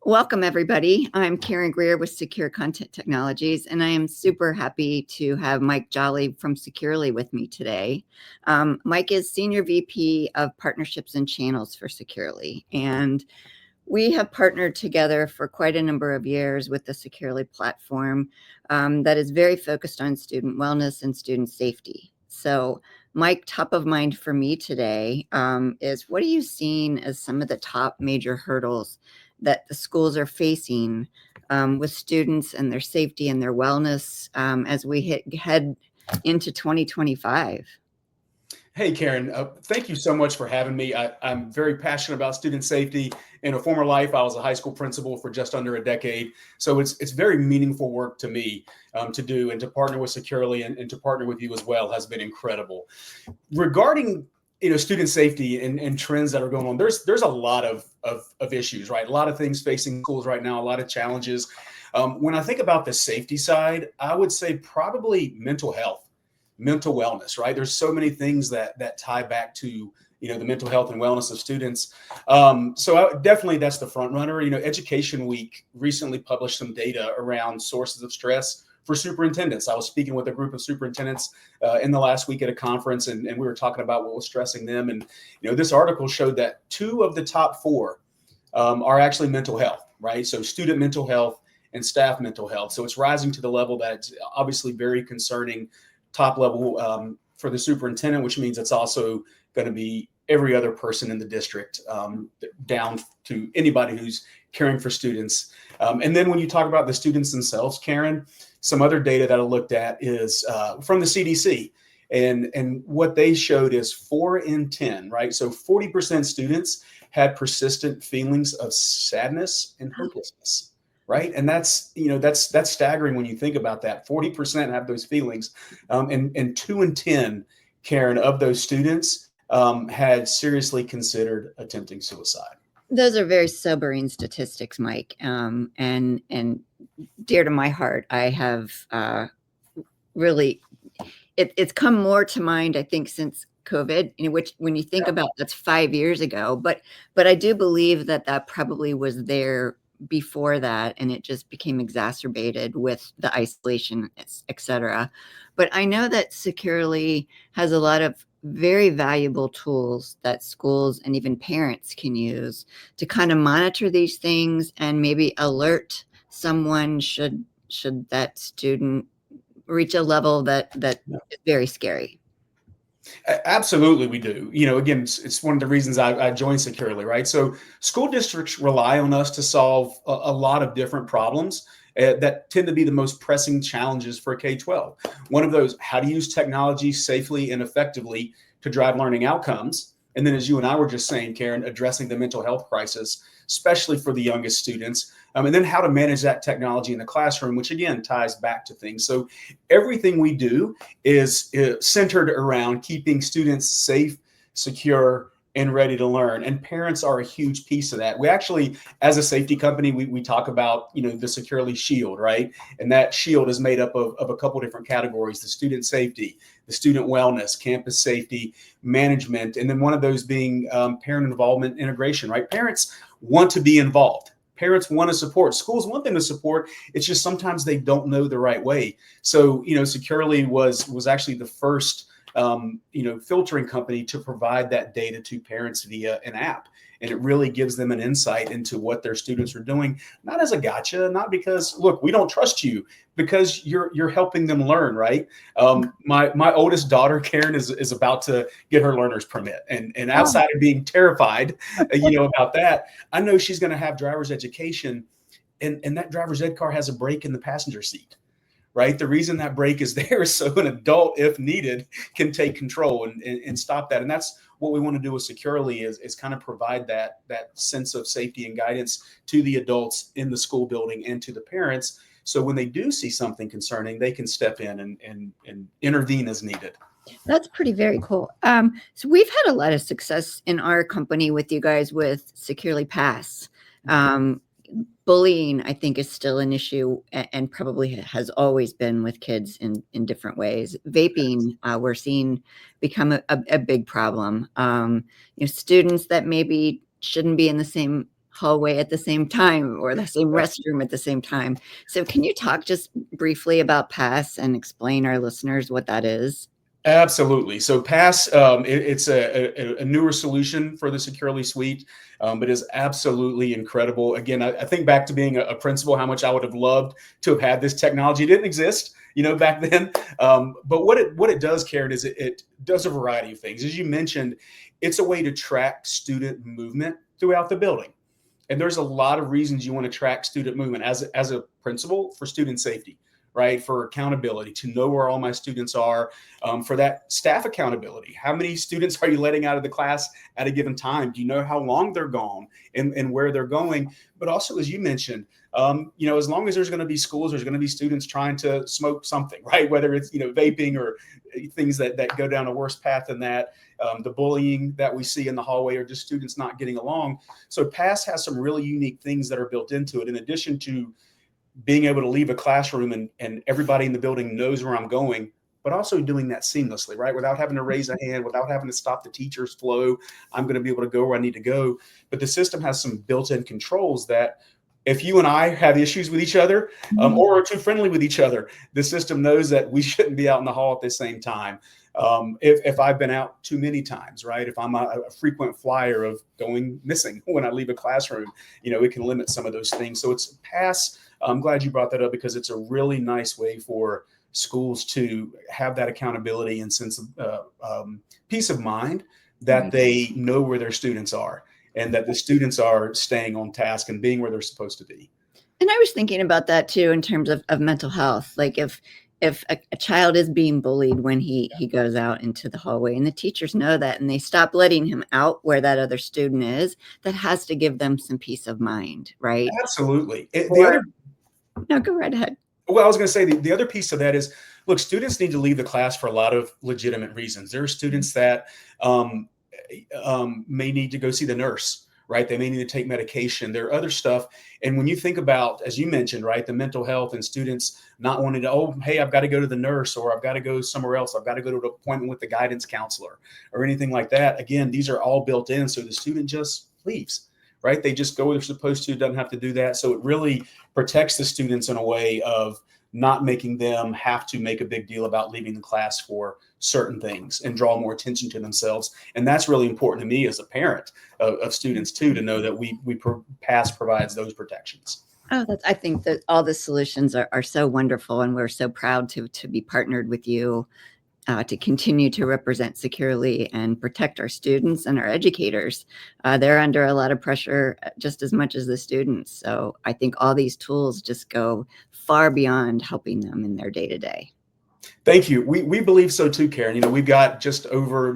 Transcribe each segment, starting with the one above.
Welcome, everybody. I'm Karen Greer with Secure Content Technologies, and I am super happy to have Mike Jolley from Securely with me today. Mike is Senior VP of Partnerships and Channels for Securely, and we have partnered together for quite a number of years with the Securely platform that is very focused on student wellness and student safety. So, Mike, top of mind for me today is what are you seeing as some of the top major hurdles that the schools are facing with students and their safety and their wellness as we head into 2025? Hey, Karen, thank you so much for having me. I'm very passionate about student safety. In a former life, I was a high school principal for just under a decade. So it's very meaningful work to me to do, and to partner with Securely and to partner with you as well has been incredible. Regarding student safety and trends that are going on, there's a lot of issues, right? A lot of things facing schools right now, a lot of challenges. When I think about the safety side, I would say probably mental health, mental wellness, right? There's so many things that tie back to the mental health and wellness of students. Definitely that's the front runner. Education Week recently published some data around sources of stress for superintendents. I was speaking with a group of superintendents in the last week at a conference, and we were talking about what was stressing them. And this article showed that 2 of the top 4 are actually mental health, right? So student mental health and staff mental health. So it's rising to the level that's obviously very concerning. Top level for the superintendent, which means it's also going to be every other person in the district, down to anybody who's caring for students. And then when you talk about the students themselves, Karen, some other data that I looked at is from the CDC. And what they showed is 4 in 10, right? So 40% students had persistent feelings of sadness and hopelessness. Right. And that's staggering when you think about that. 40% have those feelings. And 2 in 10, Karen, of those students had seriously considered attempting suicide. Those are very sobering statistics, Mike, and dear to my heart. I have really, it's come more to mind, I think, since COVID, which when you think about that's 5 years ago, but I do believe that probably was there before that, and it just became exacerbated with the isolation, et cetera. But I know that Securely has a lot of very valuable tools that schools and even parents can use to kind of monitor these things and maybe alert someone should that student reach a level that is very scary. Absolutely, we do. Again, it's one of the reasons I joined Securely, right? So school districts rely on us to solve a lot of different problems that tend to be the most pressing challenges for K-12. One of those, how to use technology safely and effectively to drive learning outcomes. And then, as you and I were just saying, Karen, addressing the mental health crisis, especially for the youngest students. And then how to manage that technology in the classroom, which again ties back to things. So everything we do is centered around keeping students safe, secure, and ready to learn. And parents are a huge piece of that. We actually, as a safety company, we talk about, the Securely Shield, right? And that shield is made up of a couple different categories: the student safety, the student wellness, campus safety, management, and then one of those being parent involvement integration, right? Parents want to be involved. Parents want to support. Schools want them to support. It's just sometimes they don't know the right way. So, Securely was actually the first, filtering company to provide that data to parents via an app. And it really gives them an insight into what their students are doing, not as a gotcha, not because, look, we don't trust you, because you're helping them learn, right? My oldest daughter, Karen, is about to get her learner's permit. And outside of being terrified, about that, I know she's going to have driver's education, and that driver's ed car has a brake in the passenger seat. Right. The reason that brake is there is so an adult, if needed, can take control and stop that. And that's what we want to do with Securely is kind of provide that sense of safety and guidance to the adults in the school building and to the parents. So when they do see something concerning, they can step in and intervene as needed. That's very cool. So we've had a lot of success in our company with you guys with Securely Pass. Bullying, I think, is still an issue and probably has always been with kids in different ways. Vaping, we're seeing become a big problem. Students that maybe shouldn't be in the same hallway at the same time or the same restroom at the same time. So can you talk just briefly about pass and explain our listeners what that is? Absolutely. So Pass, it's a newer solution for the Securely Suite, but is absolutely incredible. Again, I think back to being a principal, how much I would have loved to have had this technology. It didn't exist, back then. But what it does, Karen, is it does a variety of things. As you mentioned, it's a way to track student movement throughout the building. And there's a lot of reasons you want to track student movement as a principal for student safety, right? For accountability, to know where all my students are, for that staff accountability. How many students are you letting out of the class at a given time? Do you know how long they're gone and where they're going? But also, as you mentioned, as long as there's going to be schools, there's going to be students trying to smoke something, right? Whether it's, vaping or things that go down a worse path than that. The bullying that we see in the hallway, or just students not getting along. So PASS has some really unique things that are built into it, in addition to being able to leave a classroom and everybody in the building knows where I'm going, but also doing that seamlessly, right? Without having to raise a hand, without having to stop the teacher's flow. I'm going to be able to go where I need to go. But the system has some built-in controls that if you and I have issues with each other, or are too friendly with each other, the system knows that we shouldn't be out in the hall at the same time. If I've been out too many times, right? If I'm a frequent flyer of going missing when I leave a classroom, it can limit some of those things. So it's PASS. I'm glad you brought that up, because it's a really nice way for schools to have that accountability and sense of peace of mind that they know where their students are, and that the students are staying on task and being where they're supposed to be. And I was thinking about that too, in terms of mental health. Like if a child is being bullied when he goes out into the hallway, and the teachers know that, and they stop letting him out where that other student is, that has to give them some peace of mind, right? Absolutely. No, go right ahead. Well, I was going to say the other piece of that is, look, students need to leave the class for a lot of legitimate reasons. There are students that may need to go see the nurse, right? They may need to take medication. There are other stuff. And when you think about, as you mentioned, right, the mental health and students not wanting to, oh, hey, I've got to go to the nurse, or I've got to go somewhere else. I've got to go to an appointment with the guidance counselor or anything like that. Again, these are all built in. So the student just leaves, right? They just go where they're supposed to, doesn't have to do that. So it really protects the students in a way of not making them have to make a big deal about leaving the class for certain things and draw more attention to themselves. And that's really important to me as a parent of students too, to know that PASS provides those protections. Oh, I think that all the solutions are so wonderful, and we're so proud to be partnered with you to continue to represent securely and protect our students and our educators. They're under a lot of pressure just as much as the students. So I think all these tools just go far beyond helping them in their day-to-day. Thank you. We believe so too, Karen. We've got just over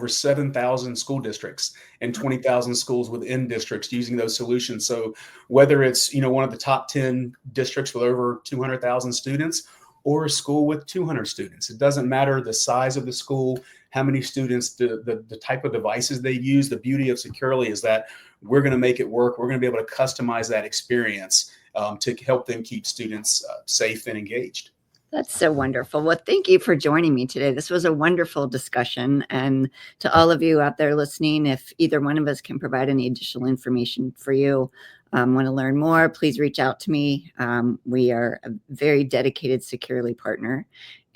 7,000 school districts and 20,000 schools within districts using those solutions. So whether it's, one of the top 10 districts with over 200,000 students, or a school with 200 students, it doesn't matter the size of the school, how many students, the type of devices they use. The beauty of Securely is that we're going to make it work. We're going to be able to customize that experience to help them keep students safe and engaged. That's so wonderful. Well, thank you for joining me today. This was a wonderful discussion. And to all of you out there listening, if either one of us can provide any additional information for you, want to learn more, please reach out to me. We are a very dedicated Securely partner,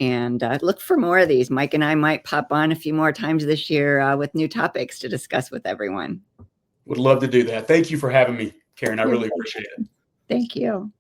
and look for more of these. Mike and I might pop on a few more times this year with new topics to discuss with everyone. Would love to do that. Thank you for having me, Karen. I really appreciate it. Thank you.